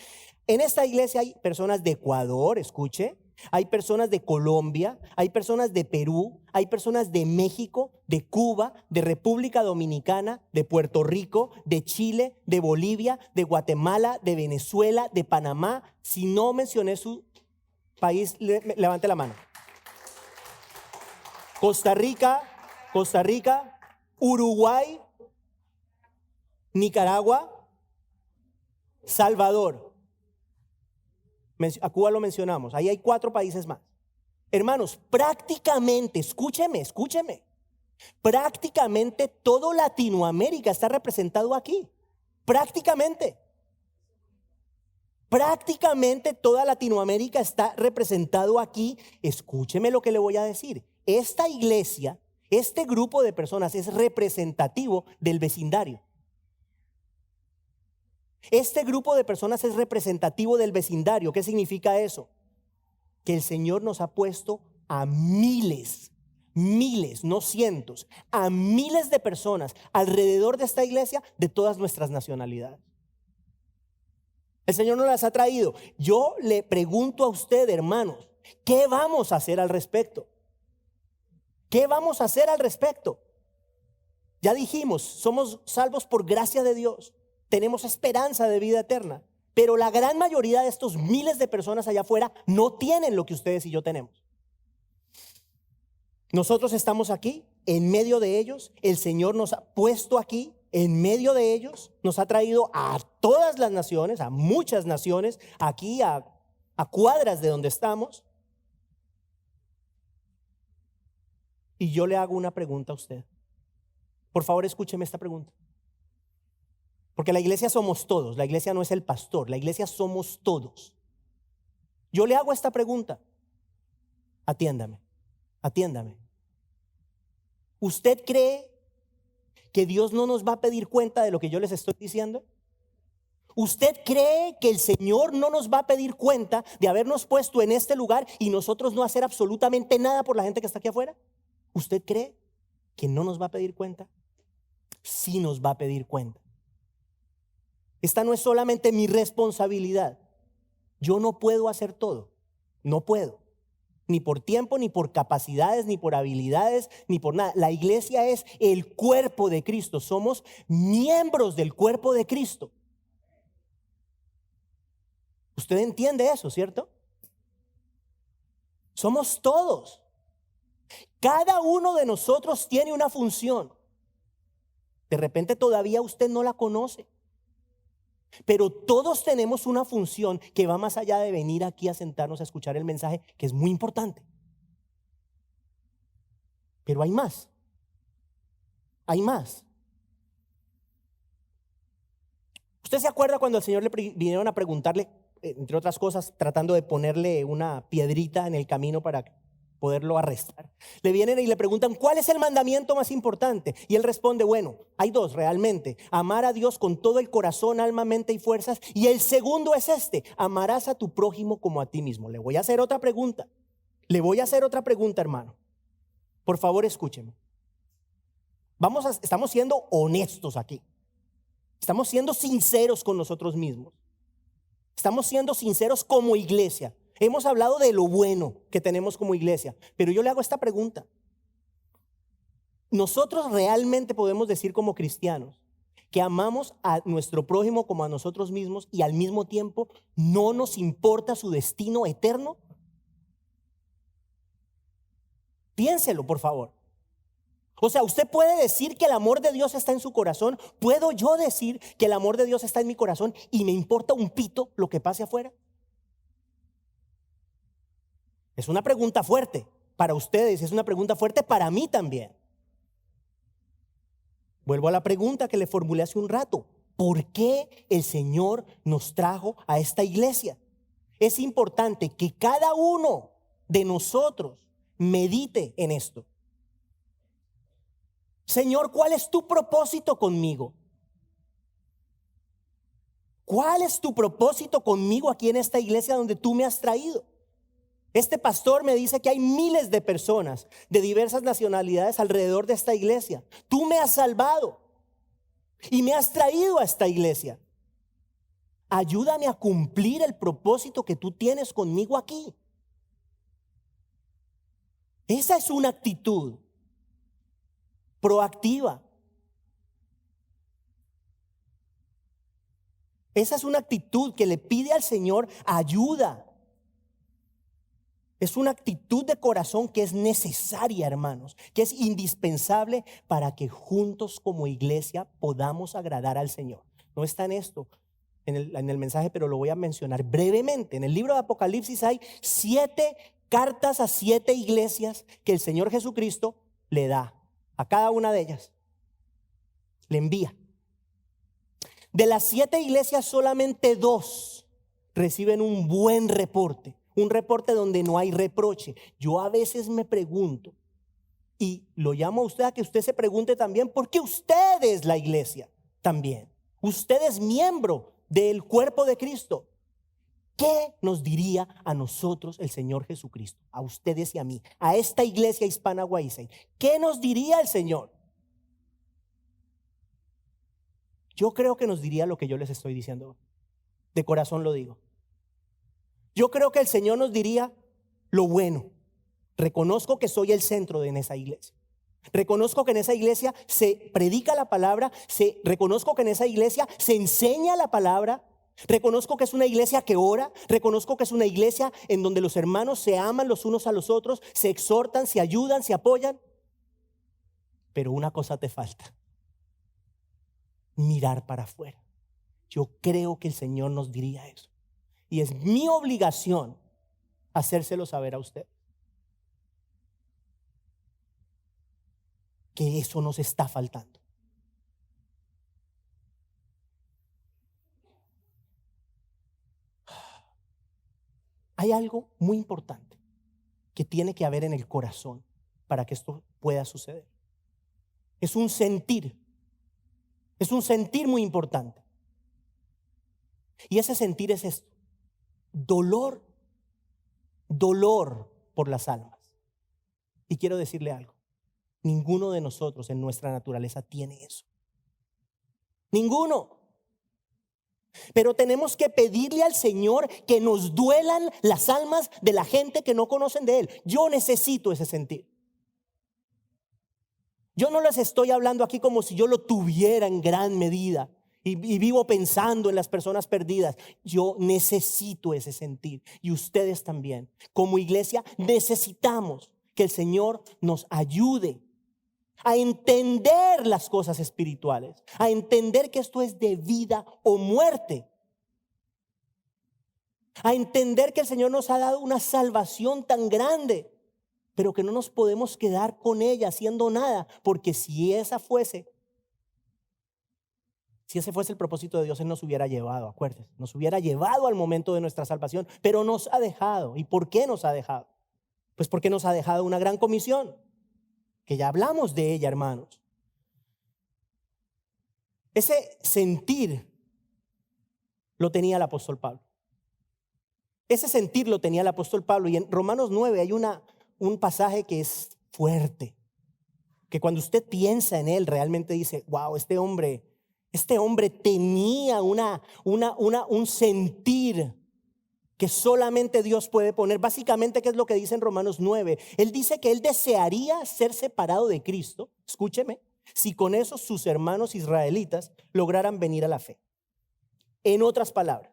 En esta iglesia hay personas de Ecuador, escuche, hay personas de Colombia, hay personas de Perú, hay personas de México, de Cuba, de República Dominicana, de Puerto Rico, de Chile, de Bolivia, de Guatemala, de Venezuela, de Panamá. Si no mencioné su país, levante la mano. Costa Rica, Uruguay, Nicaragua, Salvador. A Cuba lo mencionamos. Ahí hay 4 países más. Hermanos, prácticamente, escúcheme, prácticamente todo Latinoamérica está representado aquí. Prácticamente toda Latinoamérica está representado aquí. Escúcheme lo que le voy a decir. Esta iglesia, este grupo de personas es representativo del vecindario. Este grupo de personas es representativo del vecindario. ¿Qué significa eso? Que el Señor nos ha puesto a miles, no cientos, a miles de personas alrededor de esta iglesia de todas nuestras nacionalidades. El Señor nos las ha traído. Yo le pregunto a usted, hermanos, ¿qué vamos a hacer al respecto? ¿Qué vamos a hacer al respecto? Ya dijimos, somos salvos por gracia de Dios. Tenemos esperanza de vida eterna. Pero la gran mayoría de estos miles de personas allá afuera no tienen lo que ustedes y yo tenemos. Nosotros estamos aquí, en medio de ellos. El Señor nos ha puesto aquí, en medio de ellos. Nos ha traído a todas las naciones, a muchas naciones, aquí a cuadras de donde estamos. Y yo le hago una pregunta a usted. Por favor, escúcheme esta pregunta. Porque la iglesia somos todos, la iglesia no es el pastor, la iglesia somos todos. Yo le hago esta pregunta. Atiéndame, atiéndame. ¿Usted cree que Dios no nos va a pedir cuenta de lo que yo les estoy diciendo? ¿Usted cree que el Señor no nos va a pedir cuenta de habernos puesto en este lugar y nosotros no hacer absolutamente nada por la gente que está aquí afuera? ¿Usted cree que no nos va a pedir cuenta? Sí nos va a pedir cuenta. Esta no es solamente mi responsabilidad. Yo no puedo hacer todo. No puedo. Ni por tiempo, ni por capacidades, ni por habilidades, ni por nada. La iglesia es el cuerpo de Cristo. Somos miembros del cuerpo de Cristo. Usted entiende eso, ¿cierto? Somos todos. Cada uno de nosotros tiene una función. De repente todavía usted no la conoce. Pero todos tenemos una función que va más allá de venir aquí a sentarnos a escuchar el mensaje, que es muy importante. Pero hay más. Hay más. ¿Usted se acuerda cuando al Señor le vinieron a preguntarle, entre otras cosas, tratando de ponerle una piedrita en el camino para poderlo arrestar? Le vienen y le preguntan, ¿cuál es el mandamiento más importante? Y él responde, bueno, hay dos realmente: amar a Dios con todo el corazón, alma, mente y fuerzas. Y el segundo es este: amarás a tu prójimo como a ti mismo. Le voy a hacer otra pregunta. Le voy a hacer otra pregunta, hermano. Por favor, escúcheme. Estamos siendo honestos aquí. Estamos siendo sinceros con nosotros mismos. Estamos siendo sinceros como iglesia. Hemos hablado de lo bueno que tenemos como iglesia, pero yo le hago esta pregunta. ¿Nosotros realmente podemos decir como cristianos que amamos a nuestro prójimo como a nosotros mismos y al mismo tiempo no nos importa su destino eterno? Piénselo, por favor. O sea, usted puede decir que el amor de Dios está en su corazón. ¿Puedo yo decir que el amor de Dios está en mi corazón y me importa un pito lo que pase afuera? Es una pregunta fuerte para ustedes, es una pregunta fuerte para mí también. Vuelvo a la pregunta que le formulé hace un rato. ¿Por qué el Señor nos trajo a esta iglesia? Es importante que cada uno de nosotros medite en esto. Señor, ¿cuál es tu propósito conmigo? ¿Cuál es tu propósito conmigo aquí en esta iglesia donde tú me has traído? Este pastor me dice que hay miles de personas de diversas nacionalidades alrededor de esta iglesia. Tú me has salvado y me has traído a esta iglesia. Ayúdame a cumplir el propósito que tú tienes conmigo aquí. Esa es una actitud proactiva. Esa es una actitud que le pide al Señor ayuda. Es una actitud de corazón que es necesaria, hermanos, que es indispensable para que juntos como iglesia podamos agradar al Señor. No está en esto, en el mensaje, pero lo voy a mencionar brevemente. En el libro de Apocalipsis hay 7 cartas a 7 iglesias que el Señor Jesucristo le da. A cada una de ellas le envía. De las 7 iglesias, solamente 2 reciben un buen reporte. Un reporte donde no hay reproche. Yo a veces me pregunto, y lo llamo a usted a que usted se pregunte también, porque usted es la iglesia también. Usted es miembro del cuerpo de Cristo. ¿Qué nos diría a nosotros el Señor Jesucristo? A ustedes y a mí, a esta iglesia hispana Guaysén. ¿Qué nos diría el Señor? Yo creo que nos diría lo que yo les estoy diciendo. De corazón lo digo. Yo creo que el Señor nos diría lo bueno. Reconozco que soy el centro en esa iglesia. Reconozco que en esa iglesia se predica la palabra. Reconozco que en esa iglesia se enseña la palabra. Reconozco que es una iglesia que ora. Reconozco que es una iglesia en donde los hermanos se aman los unos a los otros, se exhortan, se ayudan, se apoyan. Pero una cosa te falta: mirar para afuera. Yo creo que el Señor nos diría eso. Y es mi obligación hacérselo saber a usted. Que eso nos está faltando. Hay algo muy importante que tiene que haber en el corazón para que esto pueda suceder. Es un sentir muy importante. Y ese sentir es esto: dolor por las almas. Y quiero decirle algo: ninguno de nosotros en nuestra naturaleza tiene eso. Ninguno. Pero tenemos que pedirle al Señor que nos duelan las almas de la gente que no conocen de Él. Yo necesito ese sentir. Yo no les estoy hablando aquí como si yo lo tuviera en gran medida y vivo pensando en las personas perdidas. Yo necesito ese sentir, y ustedes también. Como iglesia necesitamos que el Señor nos ayude a entender las cosas espirituales, a entender que esto es de vida o muerte, a entender que el Señor nos ha dado una salvación tan grande, pero que no nos podemos quedar con ella haciendo nada, porque si ese fuese el propósito de Dios, Él nos hubiera llevado, acuérdense, nos hubiera llevado al momento de nuestra salvación, pero nos ha dejado. ¿Y por qué nos ha dejado? Pues porque nos ha dejado una gran comisión, que ya hablamos de ella, hermanos. Ese sentir lo tenía el apóstol Pablo. Ese sentir lo tenía el apóstol Pablo. Y en Romanos 9 hay un pasaje que es fuerte, que cuando usted piensa en él realmente dice: wow, este hombre tenía un sentir que solamente Dios puede poner. Básicamente, ¿qué es lo que dice en Romanos 9? Él dice que él desearía ser separado de Cristo, escúcheme, si con eso sus hermanos israelitas lograran venir a la fe. En otras palabras,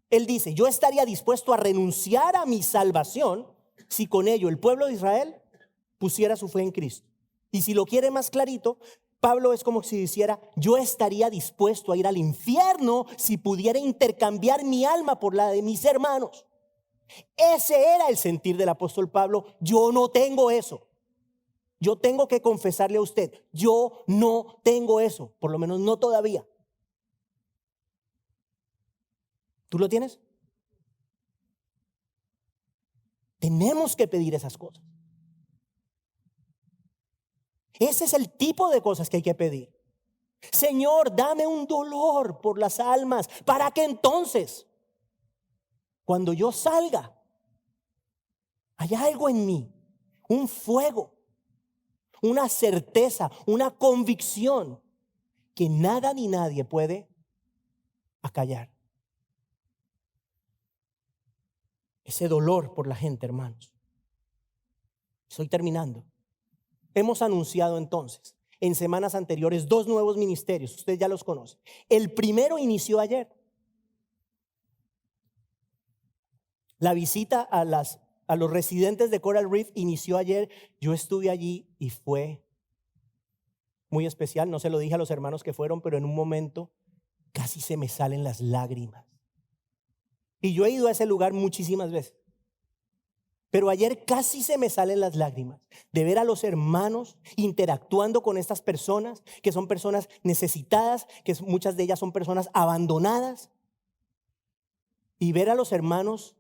él dice: yo estaría dispuesto a renunciar a mi salvación si con ello el pueblo de Israel pusiera su fe en Cristo. Y si lo quiere más clarito, Pablo es como si dijera: yo estaría dispuesto a ir al infierno si pudiera intercambiar mi alma por la de mis hermanos. Ese era el sentir del apóstol Pablo. Yo no tengo eso. Yo tengo que confesarle a usted: yo no tengo eso, por lo menos no todavía. ¿Tú lo tienes? Tenemos que pedir esas cosas. Ese es el tipo de cosas que hay que pedir. Señor, dame un dolor por las almas, para que entonces, cuando yo salga, haya algo en mí, un fuego, una certeza, una convicción que nada ni nadie puede acallar. Ese dolor por la gente, hermanos. Estoy terminando. Hemos anunciado entonces en semanas anteriores 2 nuevos ministerios. Usted ya los conoce. El primero inició ayer. La visita a los residentes de Coral Reef inició ayer. Yo estuve allí y fue muy especial. No se lo dije a los hermanos que fueron, pero en un momento casi se me salen las lágrimas. Y yo he ido a ese lugar muchísimas veces. Pero ayer casi se me salen las lágrimas de ver a los hermanos interactuando con estas personas, que son personas necesitadas, que muchas de ellas son personas abandonadas. Y ver a los hermanos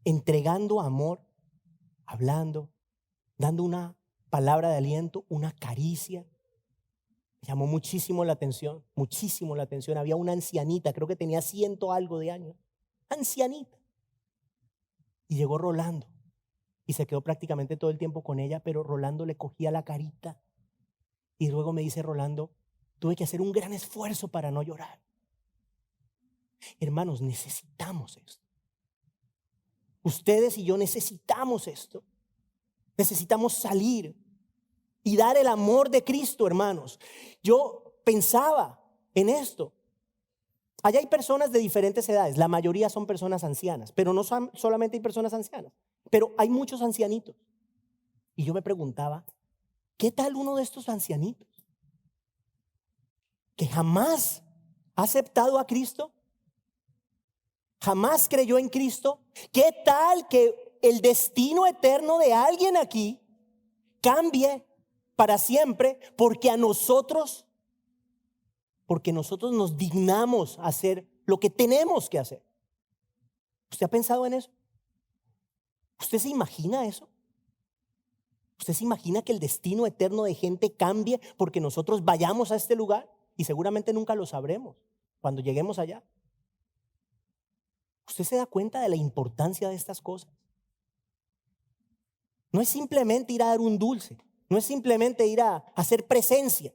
entregando amor, hablando, dando una palabra de aliento, una caricia. Me llamó muchísimo la atención, muchísimo la atención. Había una ancianita, creo que tenía 100 algo de años, ancianita. Y llegó Rolando y se quedó prácticamente todo el tiempo con ella, pero Rolando le cogía la carita. Y luego me dice Rolando: tuve que hacer un gran esfuerzo para no llorar. Hermanos, necesitamos esto. Ustedes y yo necesitamos esto. Necesitamos salir y dar el amor de Cristo, hermanos. Yo pensaba en esto. Allá hay personas de diferentes edades. La mayoría son personas ancianas, pero no solamente hay personas ancianas, pero hay muchos ancianitos. Y yo me preguntaba: ¿qué tal uno de estos ancianitos que jamás ha aceptado a Cristo? Jamás creyó en Cristo. ¿Qué tal que el destino eterno de alguien aquí cambie para siempre porque nosotros nos dignamos a hacer lo que tenemos que hacer? ¿Usted ha pensado en eso? ¿Usted se imagina eso? ¿Usted se imagina que el destino eterno de gente cambie porque nosotros vayamos a este lugar? Y seguramente nunca lo sabremos cuando lleguemos allá. ¿Usted se da cuenta de la importancia de estas cosas? No es simplemente ir a dar un dulce, no es simplemente ir a hacer presencia,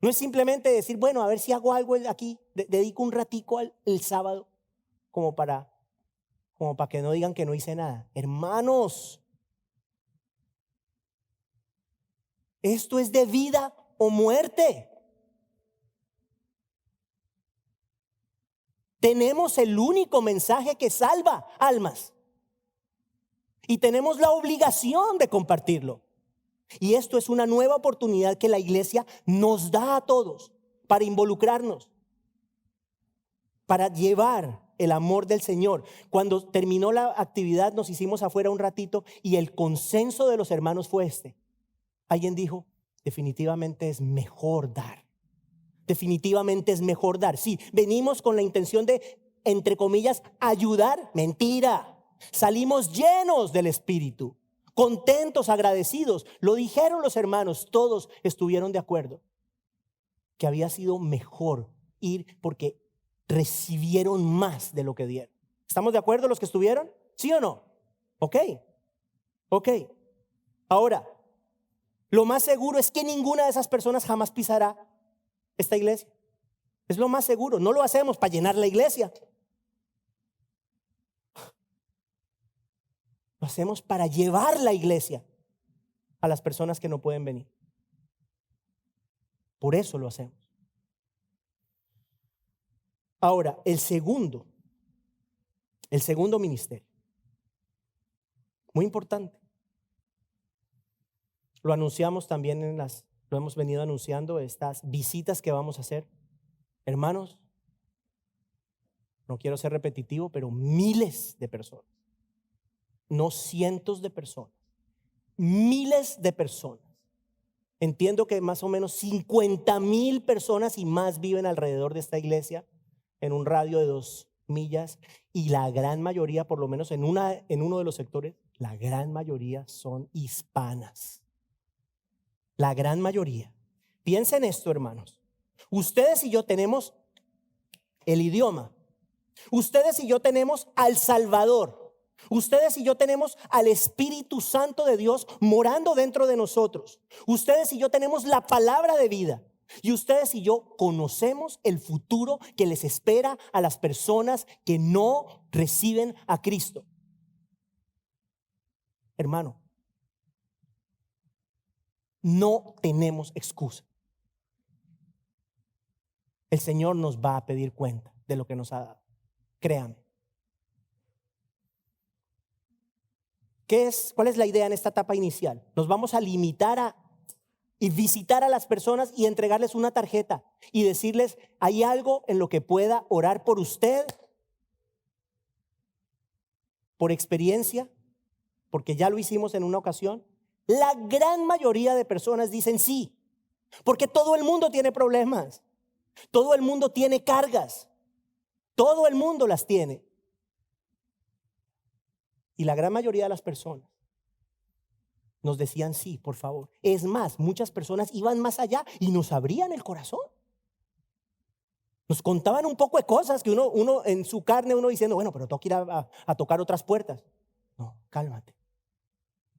no es simplemente decir, bueno, a ver si hago algo aquí, dedico un ratico el sábado como para que no digan que no hice nada. Hermanos, esto es de vida o muerte. Tenemos el único mensaje que salva almas y tenemos la obligación de compartirlo. Y esto es una nueva oportunidad que la iglesia nos da a todos para involucrarnos, para llevar el amor del Señor. Cuando terminó la actividad nos hicimos afuera un ratito y el consenso de los hermanos fue este. Alguien dijo, definitivamente es mejor dar. Definitivamente es mejor dar. Sí, venimos con la intención de, entre comillas, ayudar. Mentira. Salimos llenos del Espíritu, contentos, agradecidos. Lo dijeron los hermanos, todos estuvieron de acuerdo que había sido mejor ir porque recibieron más de lo que dieron. ¿Estamos de acuerdo los que estuvieron? ¿Sí o no? Ok. Ahora, lo más seguro es que ninguna de esas personas jamás pisará esta iglesia. Es lo más seguro. No lo hacemos para llenar la iglesia. Lo hacemos para llevar la iglesia a las personas que no pueden venir. Por eso lo hacemos. Ahora, el segundo ministerio, muy importante. Lo anunciamos también lo hemos venido anunciando, estas visitas que vamos a hacer. Hermanos, no quiero ser repetitivo, pero miles de personas, no cientos de personas, miles de personas. Entiendo que más o menos 50,000 personas y más viven alrededor de esta iglesia en un radio de 2 millas y la gran mayoría, por lo menos en uno de los sectores, la gran mayoría son hispanas. La gran mayoría. Piensen esto, hermanos. Ustedes y yo tenemos el idioma. Ustedes y yo tenemos al Salvador. Ustedes y yo tenemos al Espíritu Santo de Dios morando dentro de nosotros. Ustedes y yo tenemos la palabra de vida. Y ustedes y yo conocemos el futuro que les espera a las personas que no reciben a Cristo. Hermano, no tenemos excusa. El Señor nos va a pedir cuenta de lo que nos ha dado. Créame. ¿Cuál es la idea en esta etapa inicial? Nos vamos a limitar y visitar a las personas y entregarles una tarjeta y decirles, ¿hay algo en lo que pueda orar por usted? Por experiencia, porque ya lo hicimos en una ocasión. La gran mayoría de personas dicen sí, porque todo el mundo tiene problemas, todo el mundo tiene cargas, todo el mundo las tiene. Y la gran mayoría de las personas nos decían sí, por favor. Es más, muchas personas iban más allá y nos abrían el corazón. Nos contaban un poco de cosas que uno en su carne, uno diciendo, bueno, pero tengo que ir a tocar otras puertas. No, cálmate.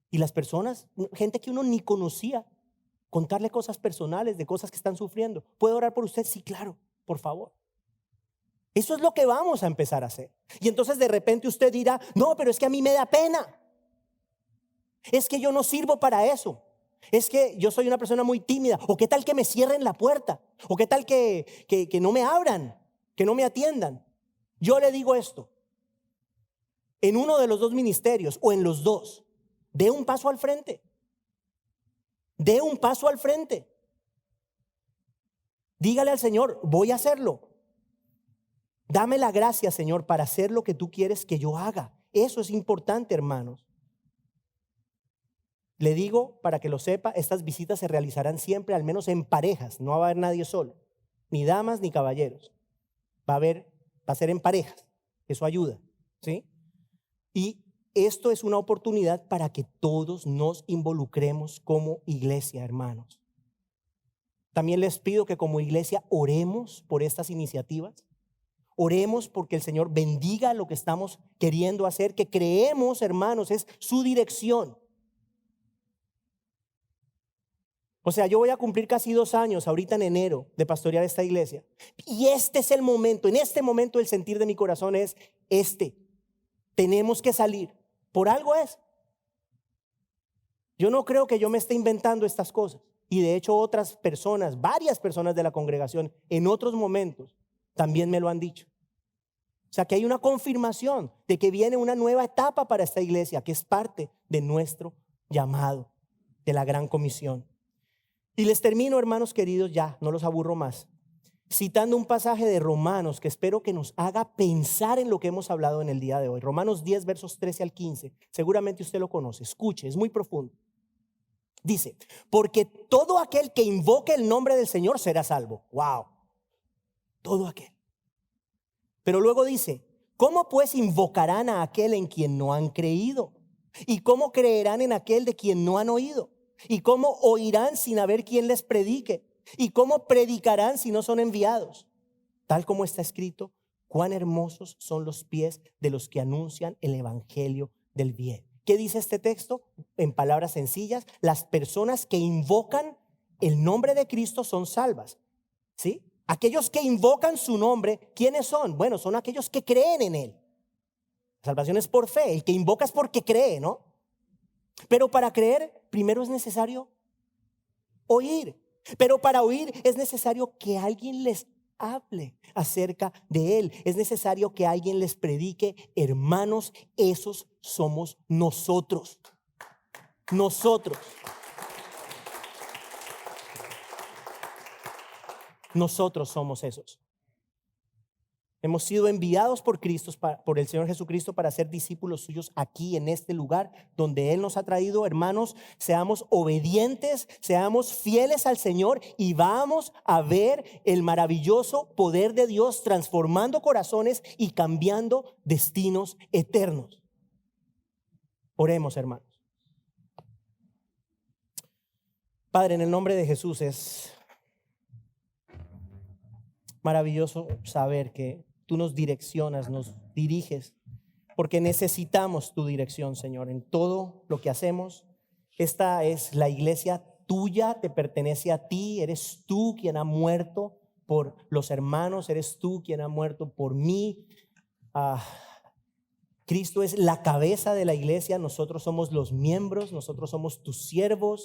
Y las personas, gente que uno ni conocía, contarle cosas personales de cosas que están sufriendo. ¿Puedo orar por usted? Sí, claro, por favor. Eso es lo que vamos a empezar a hacer. Y entonces de repente usted dirá, no, pero es que a mí me da pena. Es que yo no sirvo para eso. Es que yo soy una persona muy tímida. O qué tal que me cierren la puerta. O qué tal que no me abran, que no me atiendan. Yo le digo esto. En uno de los dos ministerios o en los dos, dé un paso al frente. Dé un paso al frente. Dígale al Señor, voy a hacerlo. Dame la gracia, Señor, para hacer lo que tú quieres que yo haga. Eso es importante, hermanos. Le digo, para que lo sepa, estas visitas se realizarán siempre, al menos en parejas. No va a haber nadie solo, ni damas ni caballeros. Va a ser en parejas. Eso ayuda, ¿sí? Y esto es una oportunidad para que todos nos involucremos como iglesia, hermanos. También les pido que como iglesia oremos por estas iniciativas. Oremos porque el Señor bendiga lo que estamos queriendo hacer, que creemos, hermanos, es su dirección. O sea, yo voy a cumplir casi 2 años ahorita en enero de pastorear esta iglesia. Y este es el momento, en este momento el sentir de mi corazón es tenemos que salir. Por algo es. Yo no creo que yo me esté inventando estas cosas. Y de hecho otras personas, varias personas de la congregación en otros momentos también me lo han dicho. O sea que hay una confirmación de que viene una nueva etapa para esta iglesia, que es parte de nuestro llamado, de la gran comisión. Y les termino, hermanos queridos, ya, no los aburro más, citando un pasaje de Romanos que espero que nos haga pensar en lo que hemos hablado en el día de hoy. Romanos 10, versos 13 al 15. Seguramente usted lo conoce. Escuche, es muy profundo. Dice, porque todo aquel que invoque el nombre del Señor será salvo. Wow. Todo aquel. Pero luego dice, ¿cómo pues invocarán a aquel en quien no han creído? ¿Y cómo creerán en aquel de quien no han oído? ¿Y cómo oirán sin haber quien les predique? ¿Y cómo predicarán si no son enviados? Tal como está escrito, cuán hermosos son los pies de los que anuncian el evangelio del bien. ¿Qué dice este texto? En palabras sencillas, las personas que invocan el nombre de Cristo son salvas. ¿Sí? Aquellos que invocan su nombre, ¿quiénes son? Bueno, son aquellos que creen en Él. La salvación es por fe. El que invoca es porque cree, ¿no? Pero para creer, primero es necesario oír. Pero para oír es necesario que alguien les hable acerca de Él. Es necesario que alguien les predique. Hermanos, esos somos nosotros. Nosotros. Nosotros somos esos. Hemos sido enviados por Cristo, por el Señor Jesucristo, para ser discípulos suyos aquí en este lugar donde Él nos ha traído. Hermanos, seamos obedientes, seamos fieles al Señor y vamos a ver el maravilloso poder de Dios transformando corazones y cambiando destinos eternos. Oremos, hermanos. Padre, en el nombre de Jesús, es maravilloso saber que tú nos direccionas, nos diriges, porque necesitamos tu dirección, Señor, en todo lo que hacemos. Esta es la iglesia tuya, te pertenece a ti, eres tú quien ha muerto por los hermanos, eres tú quien ha muerto por mí. Cristo es la cabeza de la iglesia, nosotros somos los miembros, nosotros somos tus siervos.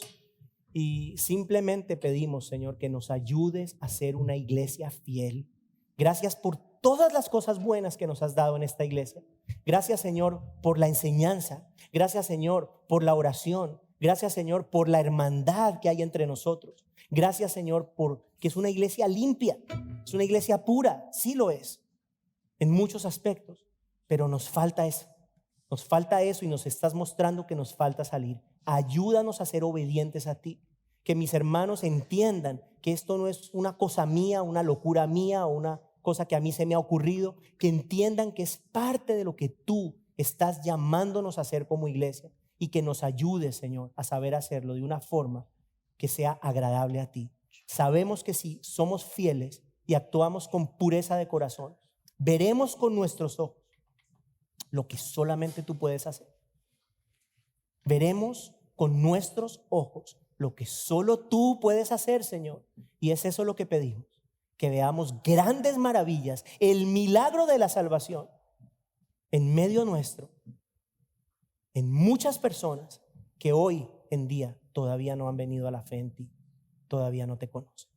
Y simplemente pedimos, Señor, que nos ayudes a ser una iglesia fiel. Gracias por todas las cosas buenas que nos has dado en esta iglesia. Gracias, Señor, por la enseñanza. Gracias, Señor, por la oración. Gracias, Señor, por la hermandad que hay entre nosotros. Gracias, Señor, porque es una iglesia limpia. Es una iglesia pura. Sí lo es, en muchos aspectos. Pero nos falta eso. Nos falta eso y nos estás mostrando que nos falta salir. Ayúdanos a ser obedientes a ti. Que mis hermanos entiendan que esto no es una cosa mía, una locura mía o una cosa que a mí se me ha ocurrido. Que entiendan que es parte de lo que tú estás llamándonos a hacer como iglesia. Y que nos ayudes, Señor, a saber hacerlo de una forma que sea agradable a ti. Sabemos que si somos fieles y actuamos con pureza de corazón, veremos con nuestros ojos lo que solamente tú puedes hacer. Veremos con nuestros ojos lo que solo tú puedes hacer, Señor. Y es eso lo que pedimos, que veamos grandes maravillas, el milagro de la salvación en medio nuestro, en muchas personas que hoy en día todavía no han venido a la fe en ti, todavía no te conocen.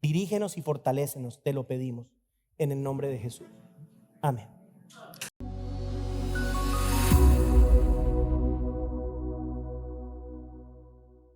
Dirígenos y fortalécenos, te lo pedimos, en el nombre de Jesús. Amén.